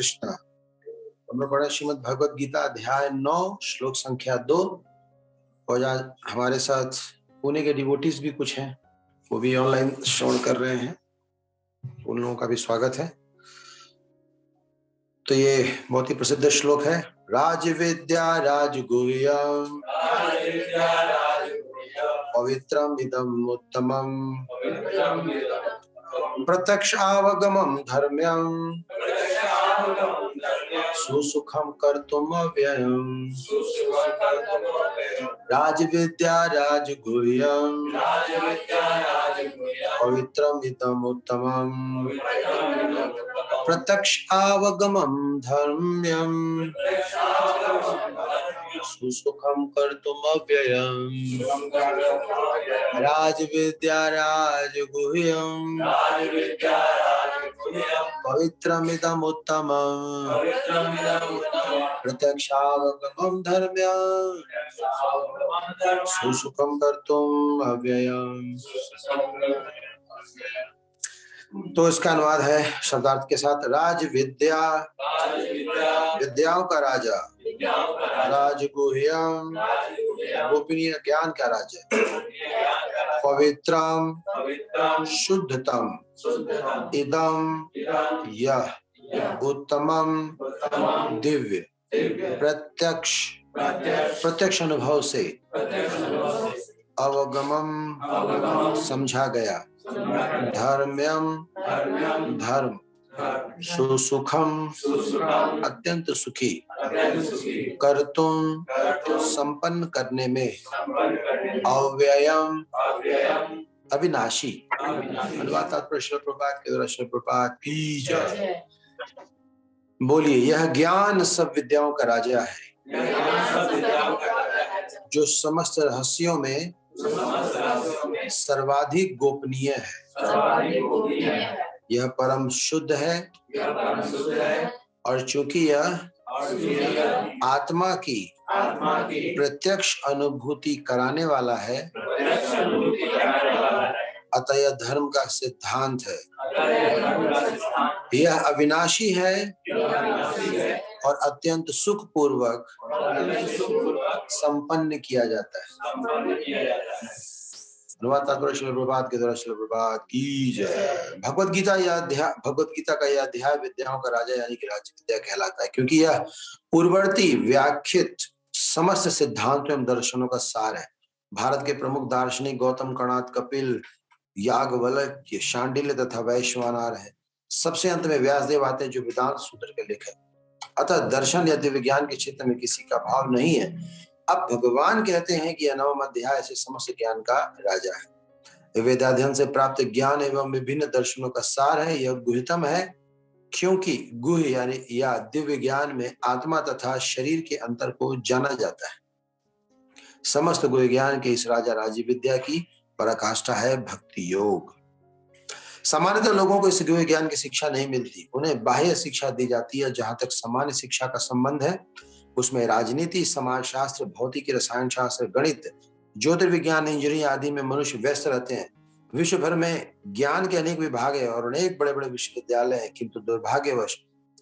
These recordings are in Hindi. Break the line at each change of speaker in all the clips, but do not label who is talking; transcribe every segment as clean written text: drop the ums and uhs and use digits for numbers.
कृष्ण। हमने पढ़ा श्रीमद् भगवद गीता अध्याय 9 श्लोक संख्या 2। और आज हमारे साथ पुणे के डिवोटीज भी कुछ हैं, वो भी ऑनलाइन श्रवण कर रहे हैं, उन लोगों का भी स्वागत है। तो ये बहुत ही प्रसिद्ध श्लोक है। राज विद्या राजगुह्यम पवित्रम इदम उत्तमम प्रत्यक्ष अवगमम धर्म्यम सुसुखम कर्तुम अव्ययम्। राज विद्या राजगुह्यम पवित्रम इदम उत्तमम प्रत्यक्ष अवगमम धर्म्यम सुसुखम कर्तुम अव्ययम्। राज विद्या राजगुह्यम पवित्रमिदम उत्तमम् प्रत्यक्षावगमम् धर्म्यम् सुसुखम कर्तुम अव्ययम्। तो इसका अनुवाद है शब्दार्थ के साथ। राज विद्या, विद्याओं का राजा, राजगुह्यम, गोपनीय ज्ञान का राजा, पवित्रम, शुद्धतम, इदम, यह, उत्तमम, दिव्य, प्रत्यक्ष, प्रत्यक्ष अनुभव से, अवगमम, समझा गया, धर्म्यम, धर्म, सुसुखम, अत्यंत सुखी, कर्तुम, संपन्न करने में, अव्ययम, अविनाशी। अनुवाद तात्पर्य श्रील प्रभुपाद के द्वारा श्रील प्रभुपाद की जय। बोलिए, यह ज्ञान सब विद्याओं का राजा है, जो समस्त रहस्यों में सर्वाधिक गोपनीय है। यह परम शुद्ध है और चूंकि यह आत्मा की प्रत्यक्ष अनुभूति कराने वाला है, अतः यह धर्म का सिद्धांत है। यह अविनाशी है और अत्यंत सुख पूर्वक संपन्न किया जाता है। अनुवाद तात्पर्य श्रील प्रभुपाद के द्वारा श्रील प्रभुपाद की जय। भगवद गीता का यह अध्याय विद्याओं का राजा यानी कि राज विद्या कहलाता है, क्योंकि यह पूर्ववर्ती व्याख्यात समस्त सिद्धांतों एवं दर्शनों का सार है। भारत के प्रमुख दार्शनिक गौतम, कणाद, कपिल, याज्ञवल्क्य, शांडिल्य तथा वैश्वानर है। सबसे अंत में व्यासदेव आते हैं, जो वेदांत सूत्र के लेखक। अतः दर्शन या दिव्य ज्ञान के क्षेत्र में किसी का भाव नहीं है। अब भगवान कहते हैं कि यह 9वां अध्याय से समस्त ज्ञान का राजा है। वेदाध्ययन से प्राप्त ज्ञान एवं विभिन्न दर्शनों का सार है। यह गुह्यतम है, क्योंकि गुह्य यानी या दिव्य ज्ञान में आत्मा तथा शरीर के अंतर को जाना जाता है। समस्त गुह्य ज्ञान के इस राजा राजी विद्या की पराकाष्ठा है भक्ति योग। सामान्यतः लोगों को इस गुह्य ज्ञान की शिक्षा नहीं मिलती, उन्हें बाह्य शिक्षा दी जाती है। जहां तक सामान्य शिक्षा का संबंध है, उसमें राजनीति, समाजशास्त्र, भौतिकी, रसायन शास्त्र, गणित, ज्योतिर्विज्ञान, इंजीनियरिंग आदि में मनुष्य व्यस्त रहते हैं। विश्व भर में ज्ञान के अनेक विभाग है और अनेक बड़े बड़े विश्वविद्यालय हैं, किंतु दुर्भाग्यवश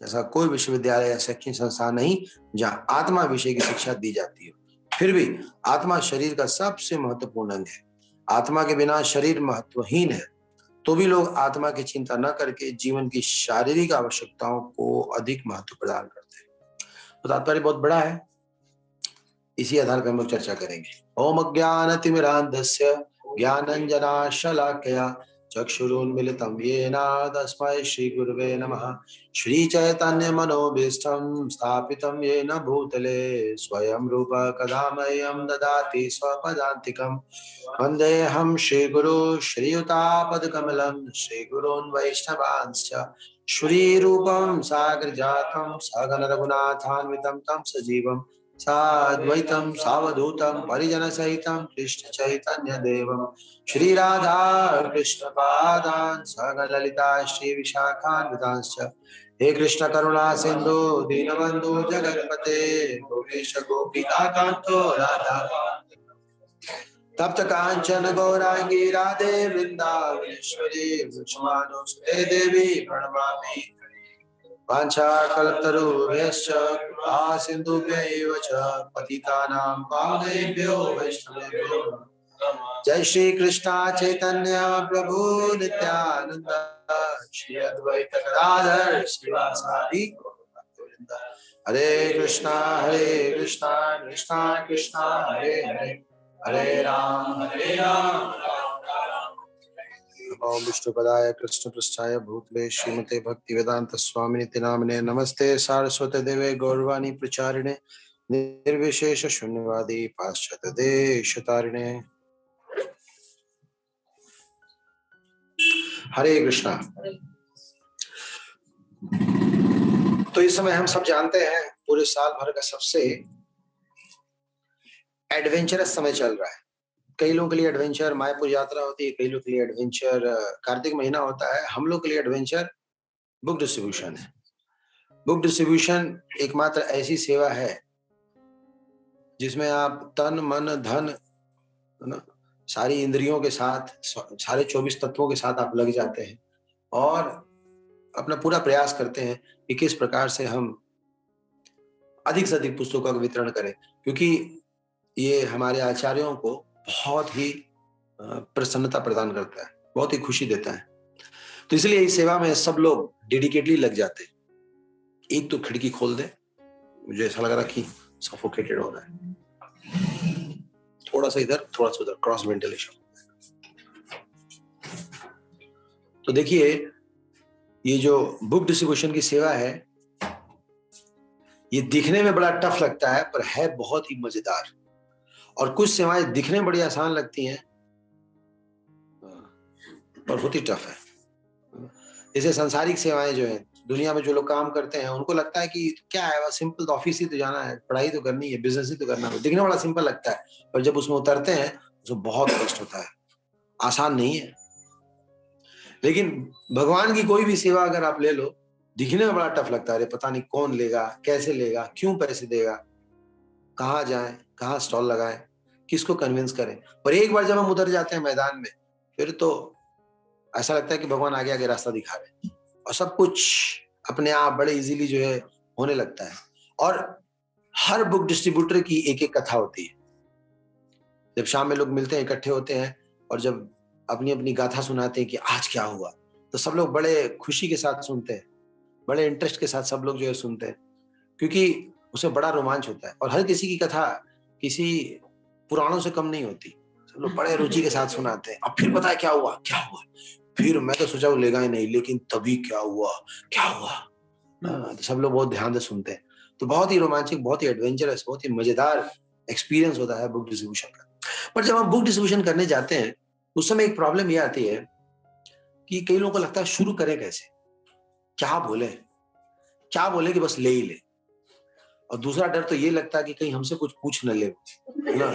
ऐसा कोई विश्वविद्यालय या शैक्षणिक संस्थान नहीं जहां आत्मा विषय की शिक्षा दी जाती है। फिर भी आत्मा शरीर का सबसे महत्वपूर्ण अंग है। आत्मा के बिना शरीर महत्वहीन है। तो भी लोग आत्मा की चिंता न करके जीवन की शारीरिक आवश्यकताओं को अधिक महत्व प्रदान करते हैं। तो तात्पर्य बहुत बड़ा है, इसी आधार पर हम लोग चर्चा करेंगे। ओम अज्ञानतिमिरान्धस्य ज्ञानाञ्जनशलाकया चक्षुरुन्मीलितं येन तस्मै श्रीगुरवे नमः। श्रीचैतन्यमनोभीष्टं स्थापितं येन भूतले स्वयं रूप कदा मह्यं ददाति स्वपदान्तिकं। वन्देऽहं श्रीगुरु श्रीयुतापदकमलं श्रीगुरून् वैष्णवांश्च श्रीरूपं सागरजातं सगन रघुनाथान्वितं तं सजीवं साद्वैतं सावधूतं परिजनसहितं कृष्ण चैतन्य देवं श्री राधा कृष्ण पादान् सगन ललिता श्री विशाखान्वितांश्च। हे कृष्ण करुणा सिंधु दीनबंधु जगत्पते गोपेश गोपिकान्तो राधा तप्त कांचन गौरांगी राधे वृंदावनेश्वरी वृषभानुसुते देवी प्रणमामि। वाञ्छाकल्पतरुभ्यश्च कृपा सिन्धुभ्यैव च पतितानां पावनेभ्यो वैष्णवेभ्यो जय श्री कृष्णा चैतन्य प्रभु नित्यानंद श्री अद्वैत गदाधर श्रीवासादि गौरभक्तवृंद। हरे कृष्णा कृष्णा कृष्णा हरे हरे हरे राम राम राम। ओम विष्णुपदाय कृष्ण पृष्ठाय भूतले श्रीमते भक्ति वेदांत स्वामी नामिने नमस्ते सारस्वती देवे गौरवाणी प्रचारिणे निर्विशेष शून्यवादी पाश्चात्य देशतारिणे। हरे कृष्णा। तो इस समय हम सब जानते हैं पूरे साल भर का सबसे एडवेंचरस समय चल रहा है। कई लोगों के लिए एडवेंचर मायापुर यात्रा होती है, कई लोगों के लिए एडवेंचर कार्तिक महीना होता है। हम लोग के लिए एडवेंचर बुक डिस्ट्रीब्यूशन है। बुक डिस्ट्रीब्यूशन एकमात्र ऐसी सेवा है जिसमें आप तन मन धन सारी इंद्रियों के साथ सारे 24 तत्वों के साथ आप लग जाते हैं और अपना पूरा प्रयास करते हैं कि किस प्रकार से हम अधिक से अधिक पुस्तकों का वितरण करें, क्योंकि ये हमारे आचार्यों को बहुत ही प्रसन्नता प्रदान करता है, बहुत ही खुशी देता है। तो इसलिए इस सेवा में सब लोग डेडिकेटली लग जाते हैं। एक तो खिड़की खोल दे, मुझे ऐसा लग रहा कि सफोकेटेड हो रहा है, थोड़ा सा इधर थोड़ा सा उधर, क्रॉस वेंटिलेशन। तो देखिए ये जो बुक डिस्ट्रीब्यूशन की सेवा है ये दिखने में बड़ा टफ लगता है पर है बहुत ही मजेदार। और कुछ सेवाएं दिखने में बड़ी आसान लगती हैं पर होती टफ है। जैसे सांसारिक सेवाएं जो है दुनिया में जो लोग काम करते हैं उनको लगता है कि क्या है, सिंपल तो ऑफिस ही तो जाना है, पढ़ाई तो करनी है, बिजनेस ही तो करना है, दिखने बड़ा सिंपल लगता है पर जब उसमें उतरते हैं तो बहुत कष्ट होता है, आसान नहीं है। लेकिन भगवान की कोई भी सेवा अगर आप ले लो दिखने में बड़ा टफ लगता है, अरे पता नहीं कौन लेगा, कैसे लेगा, क्यों पैसे देगा, कहाँ जाए, कहाँ स्टॉल लगाए, किसको कन्विंस करें। पर एक बार जब हम उतर जाते हैं मैदान में फिर तो ऐसा लगता है कि भगवान आगे आगे रास्ता दिखा रहे हैं और सब कुछ अपने आप बड़े इजीली जो है होने लगता है। और हर बुक डिस्ट्रीब्यूटर की एक एक कथा होती है। जब शाम में लोग मिलते हैं, इकट्ठे होते हैं और जब अपनी अपनी गाथा सुनाते हैं कि आज क्या हुआ, तो सब लोग बड़े खुशी के साथ सुनते हैं, बड़े इंटरेस्ट के साथ सब लोग जो है सुनते हैं, क्योंकि उसमें बड़ा रोमांच होता है। और हर किसी की कथा किसी पुराणों से कम नहीं होती, सब लोग बड़े रुचि के साथ सुनाते हैं। अब फिर पता है क्या हुआ, क्या हुआ, फिर मैं तो सोचा वो लेगा ही नहीं, लेकिन तभी क्या हुआ, क्या हुआ। तो सब लोग बहुत ध्यान से सुनते हैं। तो बहुत ही रोमांचक, बहुत ही एडवेंचरस, बहुत ही मजेदार एक्सपीरियंस होता है बुक डिस्ट्रीब्यूशन का। पर जब हम बुक डिस्ट्रीब्यूशन करने जाते हैं उस समय एक प्रॉब्लम ये आती है कि कई लोगों को लगता है शुरू करें कैसे, क्या बोले कि बस ले ही ले। और दूसरा डर तो ये लगता है कि कहीं हमसे कुछ पूछ न ले ना,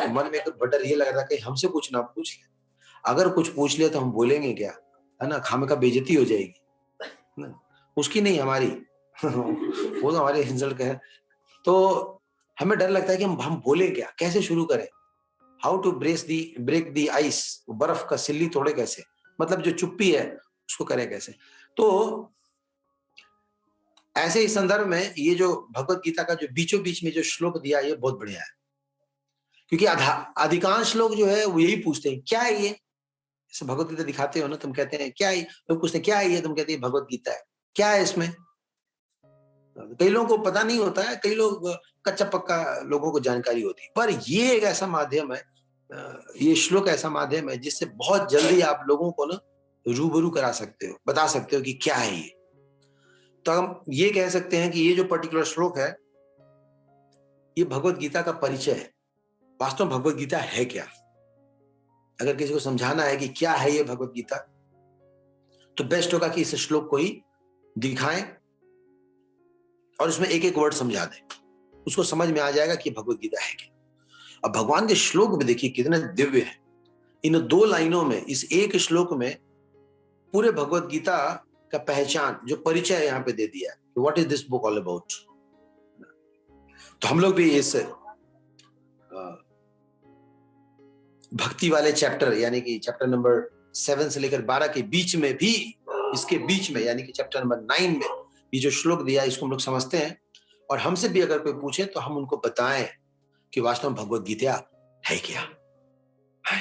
मन में एक डर ये लग रहा है कहीं हमसे कुछ ना पूछ ले, अगर कुछ पूछ लिया तो हम बोलेंगे क्या, है ना, खामे का बेइज्जती हो जाएगी ना, उसकी नहीं हमारी वो तो हमारे इंसल्ट का है। तो हमें डर लगता है कि हम बोले क्या, कैसे शुरू करें, how to break the ice, बर्फ का सिल्ली तोड़े कैसे, मतलब जो चुप्पी है उसको करें कैसे। तो ऐसे ही संदर्भ में ये जो भगवत गीता का जो बीचों बीच में जो श्लोक दिया ये बहुत बढ़िया है, क्योंकि अधिकांश लोग जो है वो यही पूछते हैं क्या है ये, जैसे भगवत गीता दिखाते हो ना, तुम कहते हैं क्या है, तुम पूछते हैं क्या है ये, तुम कहते हैं भगवत गीता है, क्या है इसमें। कई लोगों को पता नहीं होता है, कई लोग कच्चा पक्का लोगों को जानकारी होती है, पर ये एक ऐसा माध्यम है, ये श्लोक ऐसा माध्यम है जिससे बहुत जल्दी आप लोगों को ना रूबरू करा सकते हो, बता सकते हो कि क्या है ये। तो हम ये कह सकते हैं कि ये जो पर्टिकुलर श्लोक है ये भगवत गीता का परिचय है। वास्तव में भगवत गीता है क्या, अगर किसी को समझाना है कि क्या है ये भगवत गीता, तो बेस्ट होगा कि इस श्लोक को ही दिखाएं और इसमें एक एक वर्ड समझा दें, उसको समझ में आ जाएगा कि भगवत गीता है क्या। अब भगवान के श्लोक में देखिए कितने दिव्य है। इन 2 लाइनों में, इस एक श्लोक में पूरे भगवत गीता का पहचान, जो परिचय यहाँ पे दे दिया है, what is this book all about. तो हम लोग भी इस भक्ति वाले चैप्टर, यानी कि चैप्टर नंबर 7 से लेकर 12 के बीच में भी, इसके बीच में यानी कि चैप्टर नंबर 9 में ये जो श्लोक दिया इसको हम लोग समझते हैं, और हमसे भी अगर कोई पूछे तो हम उनको बताएं कि वास्तव में भगवत गीता है क्या है,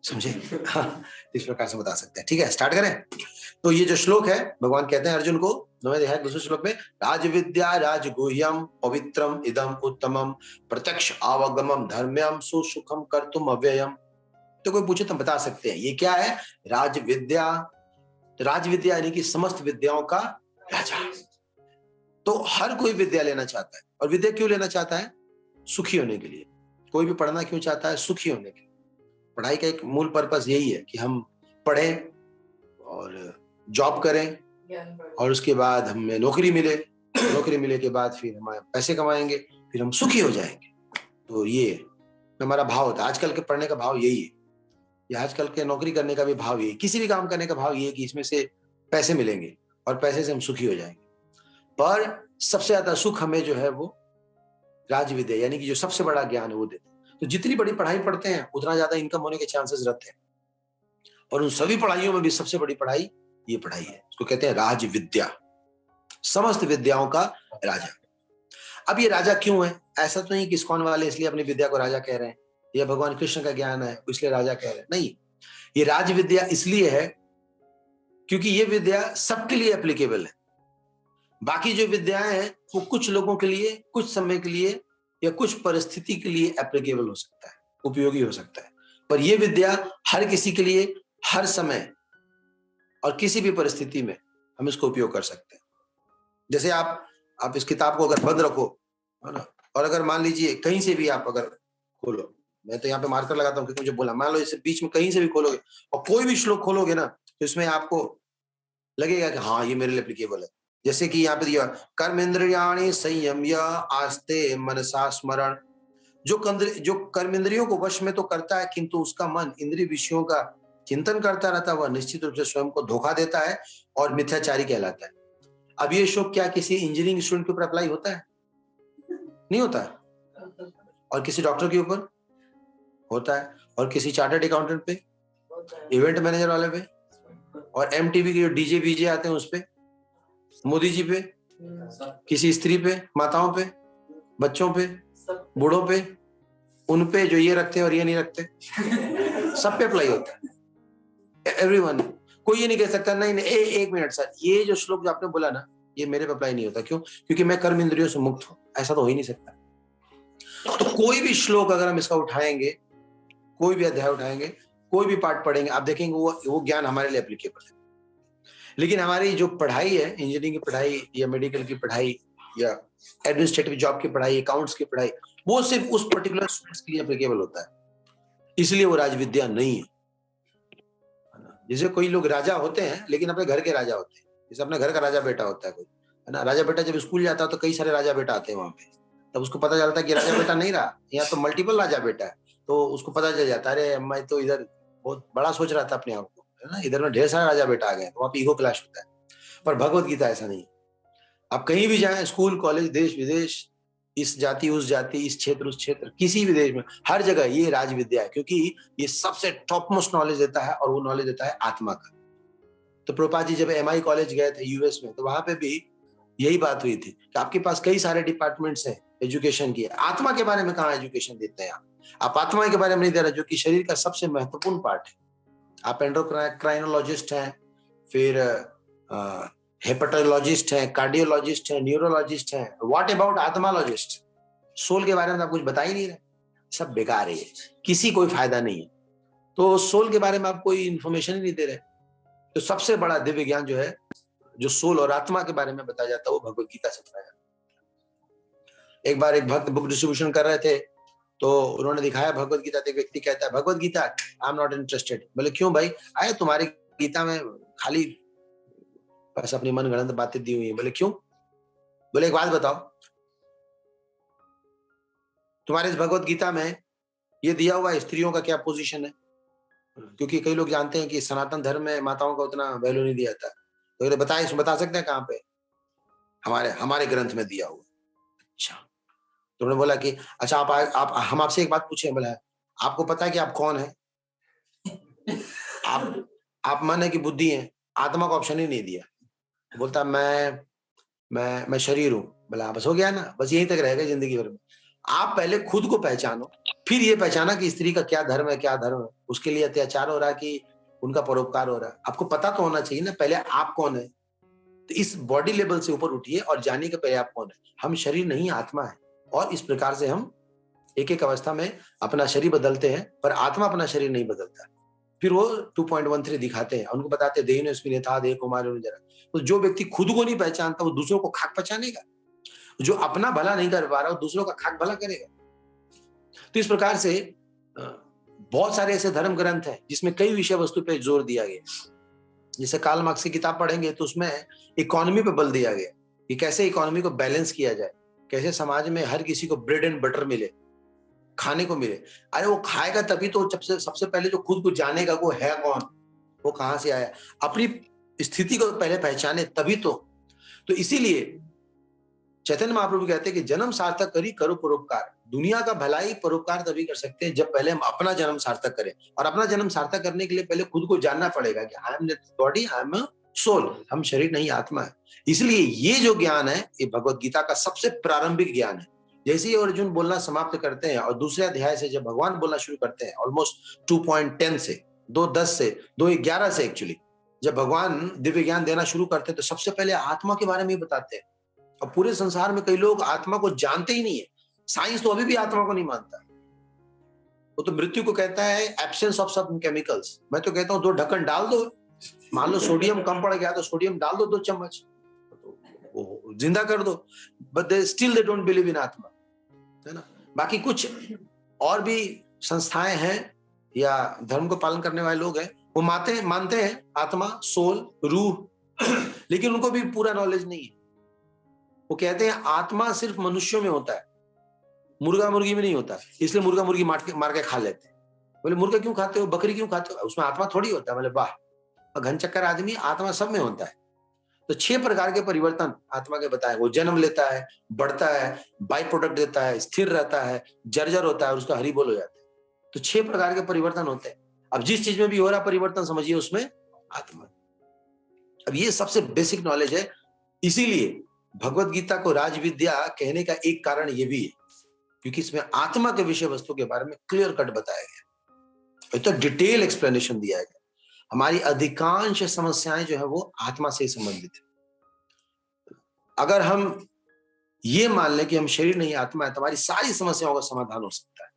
समझे? हाँ, इस प्रकार से बता सकते हैं। ठीक है, स्टार्ट करें। तो ये जो श्लोक है, भगवान कहते हैं अर्जुन को 9वें अध्याय दूसरे श्लोक में, राज विद्या राजगुह्यम पवित्रम इदम उत्तमम प्रत्यक्ष अवगमम धर्म्यम सुसुखम कर्तुम अव्ययम। तो कोई पूछे तो बता सकते हैं ये क्या है? राज विद्या। राज विद्या यानी कि समस्त विद्याओं का राजा। तो हर कोई विद्या लेना चाहता है, और विद्या क्यों लेना चाहता है? सुखी होने के लिए। कोई भी पढ़ना क्यों चाहता है? सुखी होने के लिए। पढ़ाई का एक मूल पर्पस यही है कि हम पढ़ें और जॉब करें, और उसके बाद हमें नौकरी मिले, नौकरी मिले के बाद फिर हमारे पैसे कमाएंगे, फिर हम सुखी हो जाएंगे। तो ये हमारा भाव होता है। आजकल के पढ़ने का भाव यही है, या आजकल के नौकरी करने का भी भाव यही, किसी भी काम करने का भाव ये है कि इसमें से पैसे मिलेंगे और पैसे से हम सुखी हो जाएंगे। पर सबसे ज्यादा सुख हमें जो है वो राज विद्या यानी कि जो सबसे बड़ा ज्ञान है वो देते हैं। तो जितनी बड़ी पढ़ाई पढ़ते हैं उतना ज्यादा इनकम होने के चांसेस रहते हैं, और उन सभी पढ़ाइयों में भी सबसे बड़ी पढ़ाई ये पढ़ाई है, उसको कहते हैं राज विद्या, समस्त विद्याओं का राजा। अब ये राजा क्यों है? ऐसा तो नहीं कि इस्कॉन वाले इसलिए अपनी विद्या को राजा कह रहे हैं, या भगवान कृष्ण का ज्ञान है इसलिए राजा कह रहे हैं, नहीं। ये राज विद्या इसलिए है क्योंकि ये विद्या सबके लिए एप्लीकेबल है। बाकी जो विद्याएं हैं वो कुछ लोगों के लिए, कुछ समय के लिए, या कुछ परिस्थिति के लिए एप्लीकेबल हो सकता है, उपयोगी हो सकता है। पर यह विद्या हर किसी के लिए, हर समय और किसी भी परिस्थिति में हम इसको उपयोग कर सकते हैं। जैसे आप इस किताब को अगर बंद रखो, है ना, और अगर मान लीजिए कहीं से भी आप अगर खोलो, मैं तो यहाँ पे मार्कर लगाता हूँ क्योंकि मुझे बोला, मान लो इसे बीच में कहीं से भी खोलोगे और कोई भी श्लोक खोलोगे ना, तो इसमें आपको लगेगा कि हाँ ये मेरे लिए एप्लीकेबल है। जैसे कि यहाँ पे दिया, कर्मेंद्रियाणि संयम्य आस्ते मनसा स्मरण। जो कर्मेंद्रियों को वश में तो करता है, किंतु उसका मन इंद्रिय विषयों का चिंतन करता रहता है, वह निश्चित रूप से स्वयं को धोखा देता है और मिथ्याचारी कहलाता है। अब ये श्लोक क्या किसी इंजीनियरिंग स्टूडेंट के ऊपर अप्लाई होता है? नहीं होता है। और किसी डॉक्टर के ऊपर होता है, और किसी चार्टर्ड अकाउंटेंट पे, इवेंट मैनेजर वाले पे, और एमटीवी के जो डीजे बीजे आते हैं उस पे, मोदी जी पे, किसी स्त्री पे, माताओं पे, बच्चों पे, बूढ़ों पे, उन पे जो ये रखते हैं और ये नहीं रखते, सब पे अप्लाई होता है। एवरीवन। कोई ये नहीं कह सकता नहीं नहीं एक मिनट सर, ये जो श्लोक जो आपने बोला ना ये मेरे पे अप्लाई नहीं होता। क्यों? क्योंकि मैं कर्म इंद्रियों से मुक्त हूं। ऐसा तो हो ही नहीं सकता। तो कोई भी श्लोक अगर हम इसका उठाएंगे, कोई भी अध्याय उठाएंगे, कोई भी पार्ट पढ़ेंगे, आप देखेंगे वो ज्ञान हमारे लिए एप्लीकेबल है। लेकिन हमारी जो पढ़ाई है, इंजीनियरिंग की पढ़ाई या मेडिकल की पढ़ाई या एडमिनिस्ट्रेटिव जॉब की पढ़ाई, अकाउंट्स की पढ़ाई, वो सिर्फ उस पर्टिकुलर स्टूडेंट्स के लिए एप्लीकेबल होता है, इसलिए वो राजविद्या नहीं है। जैसे कोई लोग राजा होते हैं लेकिन अपने घर के राजा होते हैं, जैसे अपने घर का राजा बेटा होता है कोई, है ना। राजा बेटा जब स्कूल जाता है तो कई सारे राजा बेटा आते हैं वहां पे, तब उसको पता चलता है कि राजा बेटा नहीं रहा, यहाँ तो मल्टीपल राजा बेटा है। तो उसको पता चल जाता है, अरे मैं तो इधर बहुत बड़ा सोच रहा था अपने आप को, है ना, इधर में ढेर सारे राजा बेटा आ गए, तो वहां पे ईगो क्लैश होता है। पर भगवत गीता ऐसा नहीं है। आप कहीं भी जाएं, स्कूल कॉलेज देश विदेश, इस जाति उस जाति, इस क्षेत्र उस क्षेत्र, किसी भी देश में हर जगह ये राज विद्या है, क्योंकि ये सबसे टॉप मोस्ट नॉलेज देता है, और वो नॉलेज देता है आत्मा का। तो प्रभुपाद जी जब MI कॉलेज गए थे यूएस में, तो वहां पे भी यही बात हुई थी कि आपके पास कई सारे डिपार्टमेंट्स हैं एजुकेशन की, आत्मा के बारे में कहाँ एजुकेशन देते हैं आप आत्मा के बारे में नहीं दे रहे, जो कि शरीर का सबसे महत्वपूर्ण पार्ट है। आप एंडोक्राइनोलॉजिस्ट हैं, फिर हेपेटोलॉजिस्ट हैं, कार्डियोलॉजिस्ट हैं, न्यूरोलॉजिस्ट हैं, व्हाट अबाउट आत्मालॉजिस्ट? सोल के बारे में आप कुछ बता ही नहीं रहे, सब बेकार है, किसी कोई फायदा नहीं है। तो सोल के बारे में आप कोई इंफॉर्मेशन ही नहीं दे रहे। तो सबसे बड़ा दिव्य ज्ञान जो है, जो सोल और आत्मा के बारे में बताया जाता है, वो भगवत गीता से बताया जाता है। एक बार एक भक्त बुक डिस्ट्रीब्यूशन कर रहे थे, तो उन्होंने दिखाया भगवत गीता, एक व्यक्ति कहता है Bhagavad Gita I am not interested. बोले क्यों भाई? आए तुम्हारी गीता में खाली बस अपनी मन गढ़ंत बातें दी हुई है। बोले क्यों? बोले एक बात बताओ, तुम्हारे इस भगवत गीता में ये दिया हुआ स्त्रियों का क्या पोजीशन है? क्योंकि कई लोग जानते हैं कि सनातन धर्म में माताओं का उतना वैल्यू नहीं दिया था। तो बताए, बता सकते हैं कहाँ पे? हमारे हमारे ग्रंथ में दिया हुआ। अच्छा, तो उन्होंने बोला कि अच्छा आप हम आपसे एक बात पूछे। बोला आपको पता है कि आप कौन है? आप मन है कि बुद्धि है? आत्मा को ऑप्शन ही नहीं दिया। बोलता मैं मैं शरीर हूं, बोला बस हो गया ना, बस यहीं तक रहेगा जिंदगी भर में। आप पहले खुद को पहचानो, फिर ये पहचाना कि स्त्री का क्या धर्म है, क्या धर्म है, उसके लिए अत्याचार हो रहा है कि उनका परोपकार हो रहा है। आपको पता तो होना चाहिए ना पहले आप कौन है। तो इस बॉडी लेवल से ऊपर उठिए और जानिए कि पहले आप कौन है। हम शरीर नहीं आत्मा है, और इस प्रकार से हम एक एक अवस्था में अपना शरीर बदलते हैं, पर आत्मा अपना शरीर नहीं बदलता। फिर वो 2.13 दिखाते हैं, उनको बताते हैं देहिनो अस्मिन् यथा देह कौमार्यो न जरा। तो जो व्यक्ति खुद को नहीं पहचानता वो दूसरों को खाक पहचानेगा, जो अपना भला नहीं कर पा रहा वो दूसरों का खाक भला करेगा। तो इस प्रकार से बहुत सारे ऐसे धर्म ग्रंथ हैं जिसमें कई विषय वस्तु पे जोर दिया गया। जैसे कार्ल मार्क्स की किताब पढ़ेंगे तो उसमें इकोनॉमी पे बल दिया गया कि कैसे इकोनॉमी को बैलेंस किया जाए, कैसे समाज में हर किसी को ब्रेड एंड बटर मिले, खाने को मिले। अरे वो खाएगा तभी तो, सबसे पहले जो खुद को जानेगा वो है कौन, वो कहां से आया, अपनी स्थिति को पहले पहचाने तभी तो इसीलिए चैतन्य महाप्रभु कहते हैं कि जन्म सार्थक करी करो परोपकार। दुनिया का भलाई परोपकार तभी कर सकते हैं जब पहले हम अपना जन्म सार्थक करें, और अपना जन्म सार्थक करने के लिए पहले खुद को जानना पड़ेगा कि I am not body, I am a soul, हम शरीर नहीं आत्मा है। इसलिए ये जो ज्ञान है ये भगवत गीता का सबसे प्रारंभिक ज्ञान है। जैसे ही अर्जुन बोलना समाप्त करते हैं और दूसरे अध्याय से जब भगवान बोलना शुरू करते हैं, ऑलमोस्ट 2.10 से 2.10 से 2.11 से एक्चुअली जब भगवान दिव्य ज्ञान देना शुरू करते हैं तो सबसे पहले आत्मा के बारे में बताते हैं। अब पूरे संसार में कई लोग आत्मा को जानते ही नहीं है। साइंस तो अभी भी आत्मा को नहीं मानता, वो तो मृत्यु को कहता है एब्सेंस ऑफ सम केमिकल्स। मैं तो कहता हूं 2 ढक्कन डाल दो, मान लो सोडियम कम पड़ गया तो सोडियम डाल दो 2 चम्मच, वो जिंदा कर दो, but they still they don't believe in आत्मा, है ना। बाकी कुछ और भी संस्थाएं हैं या धर्म को पालन करने वाले लोग हैं, वो मानते हैं आत्मा, सोल, रूह, लेकिन उनको भी पूरा नॉलेज नहीं है। वो कहते हैं आत्मा सिर्फ मनुष्यों में होता है, मुर्गा मुर्गी में नहीं होता, इसलिए मुर्गा मुर्गी मार के खा लेते हैं। बोले मुर्गा क्यों खाते हो, बकरी क्यों खाते हो, उसमें आत्मा थोड़ी होता है। बोले वाह, घन चक्कर आदमी, आत्मा सब में होता है। तो 6 प्रकार के परिवर्तन आत्मा के बताए, वो जन्म लेता है, बढ़ता है, बाई प्रोडक्ट देता है, स्थिर रहता है, जर्जर होता है और उसका हरि बोल हो जाता है। तो 6 प्रकार के परिवर्तन होते हैं। अब जिस चीज में भी हो रहा परिवर्तन समझिए उसमें आत्मा। अब ये सबसे बेसिक नॉलेज है। इसीलिए भगवत गीता को राजविद्या कहने का एक कारण ये भी है क्योंकि इसमें आत्मा के विषय वस्तु के बारे में क्लियर कट बताया गया, तो डिटेल एक्सप्लेनेशन दिया गया। हमारी अधिकांश समस्याएं जो है वो आत्मा से संबंधित है। अगर हम ये मान लें कि हम शरीर नहीं आत्मा है तो हमारी सारी समस्याओं का समाधान हो सकता है,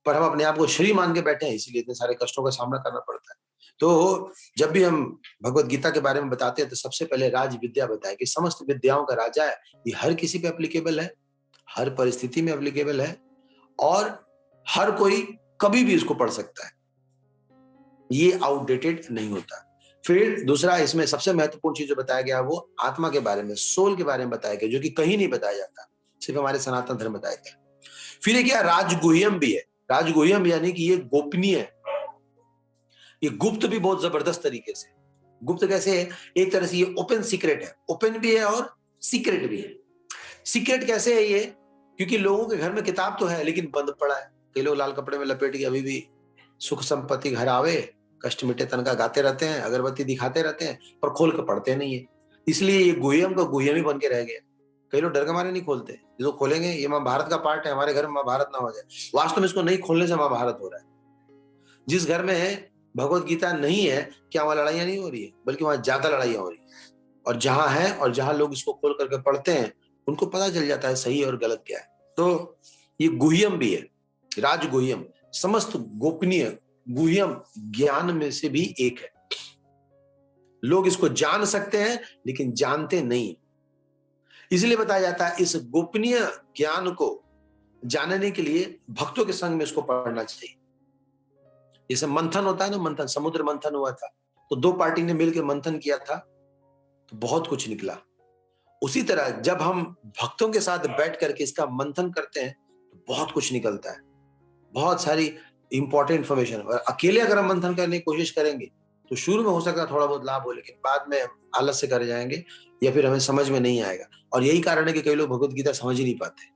पर हम अपने आप को शरीर मान के बैठे हैं, इसीलिए इतने सारे कष्टों का सामना करना पड़ता है। तो जब भी हम भगवत गीता के बारे में बताते हैं तो सबसे पहले राज विद्या बताए कि समस्त विद्याओं का राजा है, ये हर किसी पे एप्लीकेबल है, हर परिस्थिति में एप्लीकेबल है और हर कोई कभी भी इसको पढ़ सकता है, ये आउटडेटेड नहीं होता। फिर दूसरा इसमें सबसे महत्वपूर्ण चीज जो बताया गया वो आत्मा के बारे में, सोल के बारे में बताया गया, जो कि कहीं नहीं बताया जाता, सिर्फ हमारे सनातन धर्म बताया गया। फिर एक राजगुह्यम भी है। राजगुह्यम यानी कि ये गोपनीय है, ये गुप्त भी बहुत जबरदस्त तरीके से। गुप्त कैसे है, एक तरह से ये ओपन सीक्रेट है, ओपन भी है और सीक्रेट भी है। सीक्रेट कैसे है ये, क्योंकि लोगों के घर में किताब तो है लेकिन बंद पड़ा है। कई लोग लाल कपड़े में लपेट के अभी भी सुख संपत्ति घर आवे, कष्ट मिटे तन का गाते रहते हैं, अगरबत्ती दिखाते रहते हैं, पर खोल के पढ़ते नहीं है। इसलिए ये गुह्यम का गुह्यम ही बन के रह गया। कई लोग डर के मारे नहीं खोलते, जो खोलेंगे ये महाभारत का पार्ट है, हमारे घर में महाभारत ना हो जाए। वास्तव में इसको नहीं खोलने से महाभारत हो रहा है। जिस घर में भगवत गीता नहीं है, क्या वहां लड़ाइयां नहीं हो रही है, बल्कि वहां ज्यादा लड़ाइयां हो रही है। और जहां है और जहां लोग इसको खोल करके पढ़ते हैं उनको पता चल जाता है सही और गलत क्या है। तो ये गुह्यम भी है, राजगुह्यम, समस्त गोपनीय गुह्यम ज्ञान में से भी एक है। लोग इसको जान सकते हैं लेकिन जानते नहीं, इसलिए बताया जाता है इस गोपनीय ज्ञान को जानने के लिए भक्तों के संग में इसको पढ़ना चाहिए। जैसे मंथन होता है ना, मंथन, समुद्र मंथन हुआ था तो 2 पार्टी ने मिलकर मंथन किया था तो बहुत कुछ निकला। उसी तरह जब हम भक्तों के साथ बैठ करके इसका मंथन करते हैं तो बहुत कुछ निकलता है, बहुत सारी इंपॉर्टेंट इंफॉर्मेशन। और अकेले अगर हम मंथन करने की कोशिश करेंगे तो शुरू में हो सकता है थोड़ा बहुत लाभ हो, लेकिन बाद में आलस से कर जाएंगे या फिर हमें समझ में नहीं आएगा। और यही कारण है कि कई लोग भगवत गीता समझ ही नहीं पाते,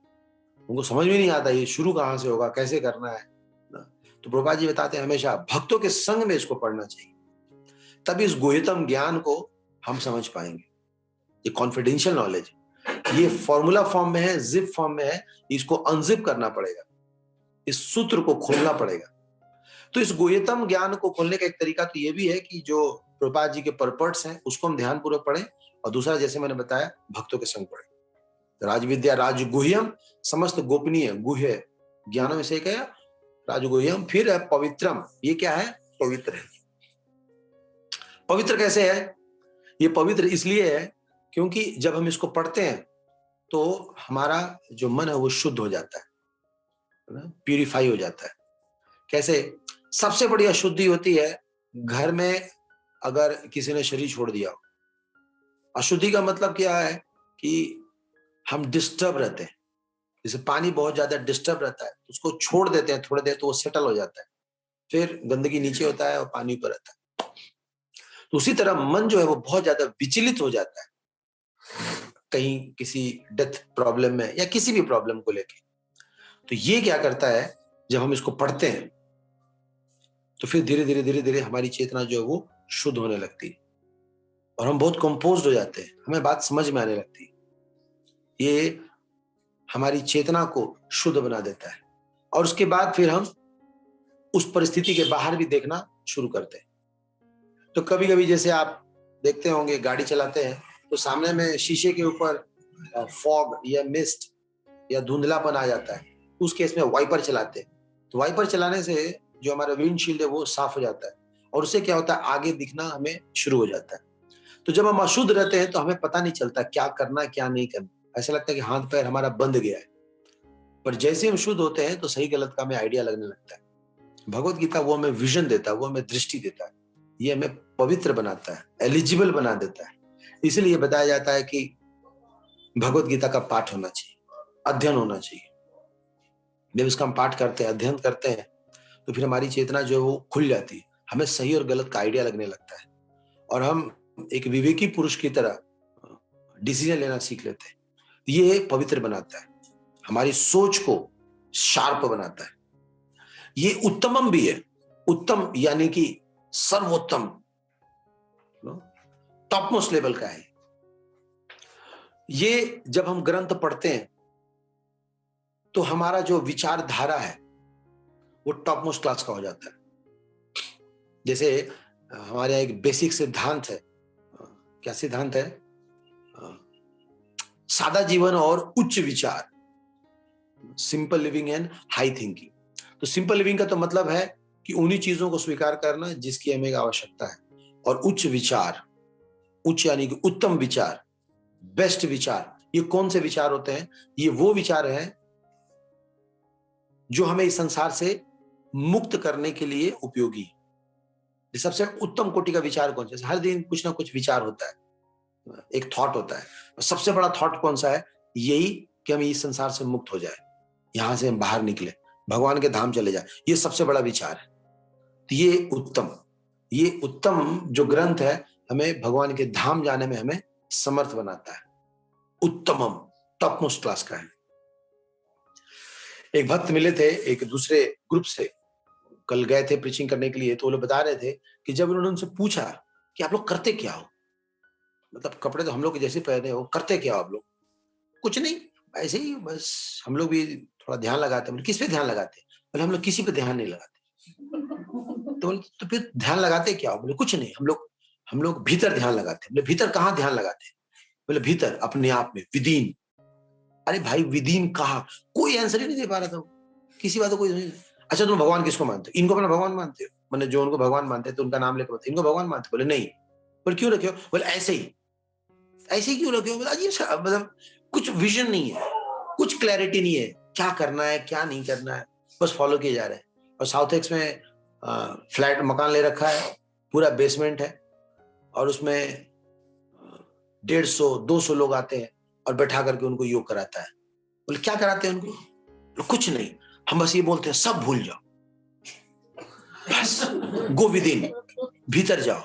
उनको समझ में नहीं आता ये शुरू कहां से होगा, कैसे करना है। तो प्रभुपाद जी बताते हैं हमेशा भक्तों के संग में इसको पढ़ना चाहिए, तभी इस गुह्यतम ज्ञान को हम समझ पाएंगे। ये कॉन्फिडेंशियल नॉलेज, ये फॉर्मूला फॉर्म में है, जिप फॉर्म में है, इसको अनजिप करना पड़ेगा, इस सूत्र को खोलना पड़ेगा। तो इस गुह्यतम ज्ञान को खोलने का एक तरीका तो ये भी है कि जो प्रभुपाद जी के परपर्ट्स हैं उसको हम ध्यानपूर्वक पढ़ें, और दूसरा जैसे मैंने बताया भक्तों के संग पढ़ें। राजविद्या राजगुह्यम, समस्त गोपनीय गुह्य ज्ञानों में से एक है राजगुह्यम। फिर है पवित्रम, ये क्या है? पवित्र है। पवित्र कैसे है? ये पवित्र इसलिए है क्योंकि जब हम इसको पढ़ते हैं तो हमारा जो मन है वो शुद्ध हो जाता है, प्यूरिफाई हो जाता है। कैसे? सबसे बड़ी अशुद्धि होती है घर में अगर किसी ने शरीर छोड़ दिया हो। अशुद्धि का मतलब क्या है कि हम डिस्टर्ब रहते हैं, जैसे पानी बहुत ज्यादा डिस्टर्ब रहता है, उसको छोड़ देते हैं थोड़ी देर तो वो सेटल हो जाता है, फिर गंदगी नीचे होता है और पानी ऊपर रहता है। तो उसी तरह मन जो है वो बहुत ज्यादा विचलित हो जाता है कहीं किसी डेथ प्रॉब्लम में या किसी भी प्रॉब्लम को लेके। तो ये क्या करता है, जब हम इसको पढ़ते हैं तो फिर धीरे धीरे धीरे धीरे हमारी चेतना जो है वो शुद्ध होने लगती है और हम बहुत कंपोज्ड हो जाते हैं, हमें बात समझ में आने लगती है। ये हमारी चेतना को शुद्ध बना देता है और उसके बाद फिर हम उस परिस्थिति के बाहर भी देखना शुरू करते हैं। तो कभी कभी जैसे आप देखते होंगे गाड़ी चलाते हैं तो सामने में शीशे के ऊपर फॉग या मिस्ट या धुंधलापन आ जाता है, उस केस में वाइपर चलाते हैं। तो वाइपर चलाने से जो हमारा विंडशील्ड है वो साफ हो जाता है और उससे क्या होता है, आगे दिखना हमें शुरू हो जाता है। तो जब हम अशुद्ध रहते हैं तो हमें पता नहीं चलता क्या करना क्या नहीं करना, ऐसा लगता है कि हाथ पैर हमारा बंद गया है। पर जैसे हम शुद्ध होते हैं तो सही गलत का हमें आइडिया लगने लगता है। भगवत गीता वो हमें विजन देता है, वो हमें दृष्टि देता है, ये हमें पवित्र बनाता है, एलिजिबल बना देता है। इसलिए बताया जाता है कि भगवत गीता का पाठ होना चाहिए, अध्ययन होना चाहिए। जब इसका हम पाठ करते हैं, अध्ययन करते हैं तो फिर हमारी चेतना जो है वो खुल जाती है, हमें सही और गलत का आइडिया लगने लगता है और हम एक विवेकी पुरुष की तरह डिसीजन लेना सीख लेते हैं। ये पवित्र बनाता है, हमारी सोच को शार्प बनाता है। ये उत्तमम भी है, उत्तम यानी कि सर्वोत्तम, टॉप मोस्ट लेवल का है। ये जब हम ग्रंथ पढ़ते हैं तो हमारा जो विचारधारा है वो टॉप मोस्ट क्लास का हो जाता है। जैसे हमारे यहाँ एक बेसिक सिद्धांत है, क्या सिद्धांत है? सादा जीवन और उच्च विचार, simple living and high thinking. तो सिंपल लिविंग का तो मतलब है कि उन्हीं चीजों को स्वीकार करना जिसकी हमें आवश्यकता है, और उच्च विचार, उच्च यानी कि उत्तम विचार, बेस्ट विचार। ये कौन से विचार होते हैं? ये वो विचार हैं जो हमें इस संसार से मुक्त करने के लिए उपयोगी। सबसे उत्तम कोटि का विचार कौन सा? हर दिन कुछ ना कुछ विचार होता है, एक थॉट होता है, और सबसे बड़ा थॉट कौन सा है? यही कि हम इस संसार से मुक्त हो जाए, यहां से हम बाहर निकले, भगवान के धाम चले जाए, ये सबसे बड़ा विचार है। तो ये उत्तम जो ग्रंथ है हमें भगवान के धाम जाने में हमें समर्थ बनाता है, उत्तमम टॉप मोस्ट क्लास का है। एक भक्त मिले थे एक दूसरे ग्रुप से, कल गए थे प्रीचिंग करने के लिए, तो वो लोग बता रहे थे कि जब उन्होंने उनसे पूछा कि आप लोग करते क्या हो, मतलब कपड़े तो हम लोग जैसे पहने हो, करते क्या हो आप लोग? कुछ नहीं, ऐसे ही बस हम लोग भी थोड़ा ध्यान लगाते हैं। किस पे ध्यान लगाते? बोले हम लोग किसी पे ध्यान नहीं लगाते। तो फिर ध्यान लगाते क्या हो? बोले कुछ नहीं, हम लोग भीतर ध्यान लगाते हैं। बोले भीतर कहाँ ध्यान लगाते? बोले भीतर अपने आप में, विदीन। अरे भाई विदीन कहा? कोई आंसर ही नहीं दे पा रहा था, किसी बात को कोई नहीं। अच्छा तुम भगवान किसको मानते हो? इनको अपना भगवान मानते हो? मैंने जो उनको भगवान मानते हैं तो उनका नाम लेकर बताओ, इनको भगवान मानते? बोले नहीं। बोले क्यों रखे हो? बोले ऐसे ही क्यों रखे हो? अजीब सा, मतलब कुछ विजन नहीं है, कुछ क्लैरिटी नहीं है, क्या करना है क्या नहीं करना है, बस फॉलो किए जा रहे हैं। और साउथ एक्स में फ्लैट मकान ले रखा है, पूरा बेसमेंट है और उसमें 150-200 लोग आते हैं और बैठा करके उनको योग कराता है। बोले क्या कराते हैं उनको? कुछ नहीं, हम बस ये बोलते हैं सब भूल जाओ, बस गो विद इन, भीतर जाओ,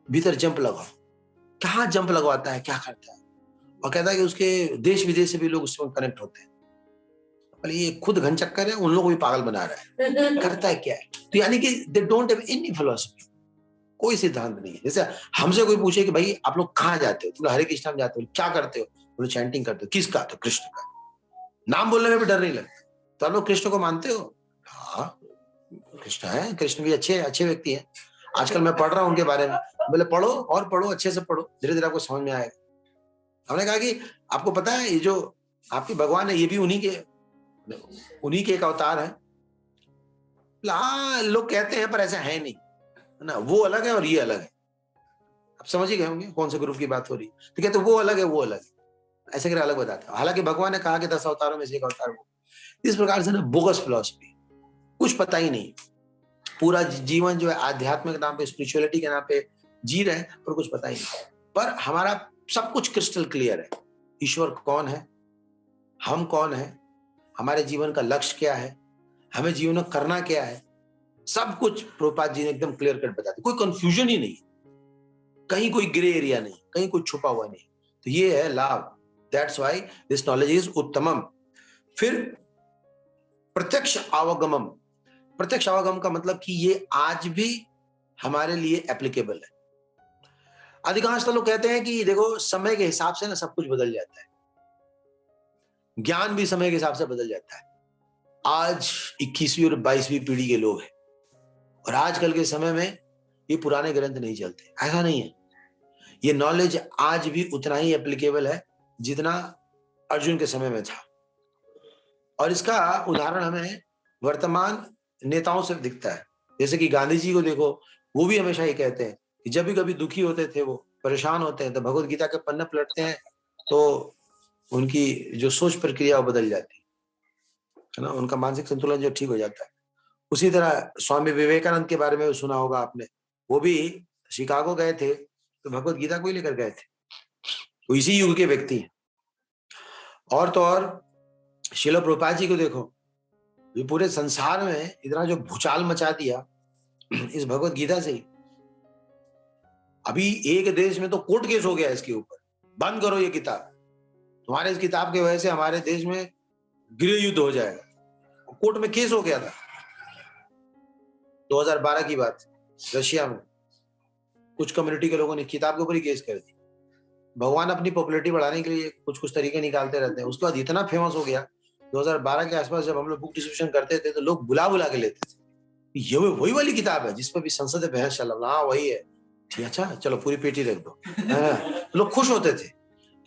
भीतर जंप लगाओ। कहाँ जंप लगवाता है, क्या करता है? और कहता है कि उसके देश विदेश से भी लोग उसमें कनेक्ट होते हैं। बोले ये खुद घन चक्कर है, उन लोगों को भी पागल बना रहा है, करता है क्या है? तो यानी कि they don't have any philosophy, कोई सिद्धांत नहीं है। जैसे हमसे कोई पूछे कि भाई आप लोग कहाँ जाते हो, तुम हरे कृष्ण जाते हो, क्या करते हो, बोले चैंटिंग करते हो, किसका, तो कृष्ण का। नाम बोलने में भी डर नहीं लगता। तो आप लोग कृष्ण को मानते हो? हाँ कृष्ण है, कृष्ण भी अच्छे अच्छे व्यक्ति हैं। आजकल मैं पढ़ रहा हूँ उनके बारे में। बोले पढ़ो और पढ़ो, अच्छे से पढ़ो, धीरे धीरे आपको समझ में आएगा। हमने कहा कि आपको पता है ये जो आपके भगवान है ये भी उन्हीं के एक अवतार है। हाँ लोग कहते हैं पर ऐसा है नहीं, है ना, वो अलग है और ये अलग है। आप समझ ही गए होंगे कौन से ग्रुप की बात हो रही है। तो कहते वो अलग है वो अलग है, ऐसे करके अलग बताते हैं। हालांकि भगवान ने कहा कि 10 अवतारों में से एक अवतार वो। इस प्रकार से ना बोगस फिलॉसफी, कुछ पता ही नहीं, पूरा जीवन जो है आध्यात्मिक नाम पे, स्पिरिचुअलिटी के नाम पे जी रहे हैं, पर कुछ पता ही नहीं। पर हमारा सब कुछ क्रिस्टल क्लियर है। ईश्वर कौन है, हम कौन है, हमारे जीवन का लक्ष्य क्या है, हमें जीवन में करना क्या है, सब कुछ प्रभुपाद जी ने एकदम क्लियर कट बता दिया। कोई कंफ्यूजन ही नहीं, कहीं कोई ग्रे एरिया नहीं, कहीं कुछ छुपा हुआ नहीं। तो ये है लाभ। That's why this knowledge is उत्तमम। फिर प्रत्यक्ष आवागमम। प्रत्यक्ष आवागम का मतलब कि ये आज भी हमारे लिए एप्लीकेबल है। अधिकांश लोग कहते हैं कि देखो समय के हिसाब से ना सब कुछ बदल जाता है, ज्ञान भी समय के हिसाब से बदल जाता है। आज 21वीं और 22वीं पीढ़ी के लोग हैं और आजकल के समय में ये पुराने ग्रंथ नहीं चलते, ऐसा नहीं है। ये नॉलेज आज भी उतना ही एप्लीकेबल है जितना अर्जुन के समय में था। और इसका उदाहरण हमें वर्तमान नेताओं से दिखता है। जैसे कि गांधी जी को देखो, वो भी हमेशा ये कहते हैं कि जब भी कभी दुखी होते थे, वो परेशान होते हैं, तो भगवत गीता के पन्ने पलटते हैं तो उनकी जो सोच प्रक्रिया वो बदल जाती है ना, उनका मानसिक संतुलन जो ठीक हो जाता है। उसी तरह स्वामी विवेकानंद के बारे में सुना होगा आपने, वो भी शिकागो गए थे तो भगवत गीता को ही लेकर गए थे। वो इसी युग के व्यक्ति हैं। और तो और श्रील प्रभुपाद जी को देखो, ये पूरे संसार में इतना जो भूचाल मचा दिया इस भगवत गीता से ही। अभी एक देश में तो कोर्ट केस हो गया इसके ऊपर, बंद करो ये किताब, तुम्हारे इस किताब की वजह से हमारे देश में गृह युद्ध हो जाएगा। कोर्ट में केस हो गया था 2012 की बात, रशिया में कुछ कम्युनिटी के लोगों ने किताब के ऊपर ही केस कर दी। भगवान अपनी पॉपुलैरिटी बढ़ाने के लिए कुछ कुछ तरीके निकालते रहते हैं। उसके बाद इतना फेमस हो गया 2012 के आसपास, जब हम लोग बुक डिस्ट्रीब्यूशन करते थे तो लोग बुला बुला के लेते थे, ये वही वाली किताब है जिस पर भी संसद में बहस चल रहा, हाँ वही है, ठीक, अच्छा चलो पूरी पेटी रख दो। लोग खुश होते थे।